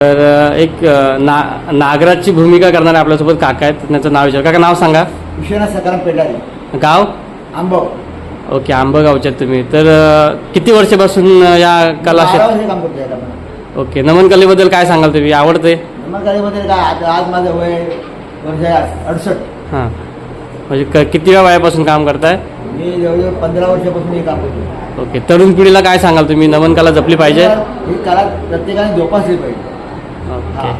तर एक नागराजची भूमिका करणारे आपल्यासोबत काका आहेत. त्यांचं नाव विचार. काका नाव सांगा. विश्वनाथ सकाराम पेंढारे, गाव आंबव. ओके, आंबगावच्यात तुम्ही. तर किती वर्षापासून या कला 12 वर्ष काम करतोय आता आपण. ओके, नमन कलेबद्दल काय सांगाल तुम्ही? आवडते? नमस्कारामध्ये काय आज माझं वय वर्ष 68. हां, म्हणजे किती वयापासून काम करताय? मी जवळजवळ 15 वर्षापासून हे काम करतो. ओके, तरुण पिढीला काय सांगाल तुम्ही? नमन कला जपली पाहिजे? ही कला प्रत्येकाने जोपासली पाहिजे. ओके,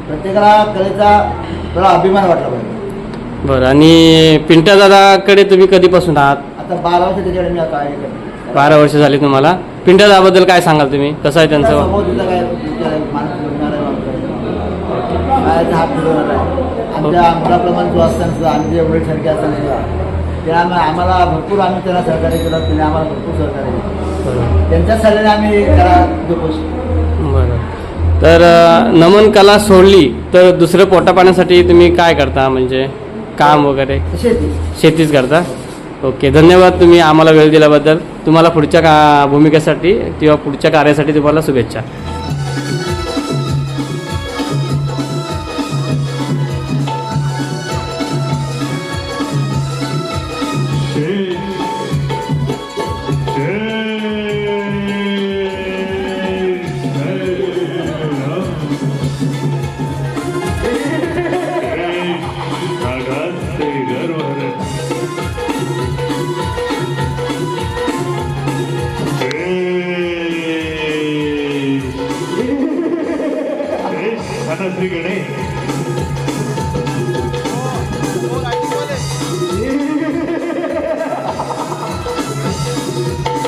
प्रत्येकाला कलेचा थोडा अभिमान वाटला पाहिजे. बरं. आणि पिंट्या दादाकडे तुम्ही कधीपासून आहात? आता 12 वर्ष त्याच्याकडे मी आता आहे. 12 वर्ष झाली तुम्हाला. पिंट्या दादाबद्दल काय सांगाल तुम्ही? कसं आहे त्यांचं? स्वभाव तिथं काय माणूस बोलणार आहे, बाहेरचा हात फिरवणार आहे. आमच्या मुलाप्रमाणे जो असताना सुद्धा आम्ही जे एवढे ठरके असताना सुद्धा त्यामुळे आम्हाला भरपूर आम्ही त्यांना सहकार्य केलं. त्याने आम्हाला भरपूर सहकार्य केलं. बरं त्यांच्या सल्ल्याने आम्ही त्याला जोपासतो. बरं. तर नमन कला सोडली तर दुसरं पोटा पाण्यासाठी तुम्ही काय करता? म्हणजे काम वगैरे? शेतीच करता? ओके, धन्यवाद तुम्ही आम्हाला वेळ दिल्याबद्दल. तुम्हाला पुढच्या भूमिकेसाठी किंवा पुढच्या कार्यासाठी तुम्हाला शुभेच्छा.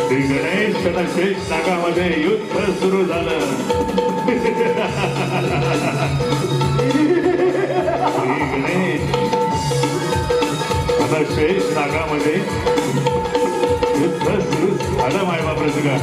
श्री गणेश आणि शेष नागामध्ये युद्ध सुरू झालं. श्री गणेश आता शेष नागामध्ये युद्ध सुरू झालं. मायबाप रसिका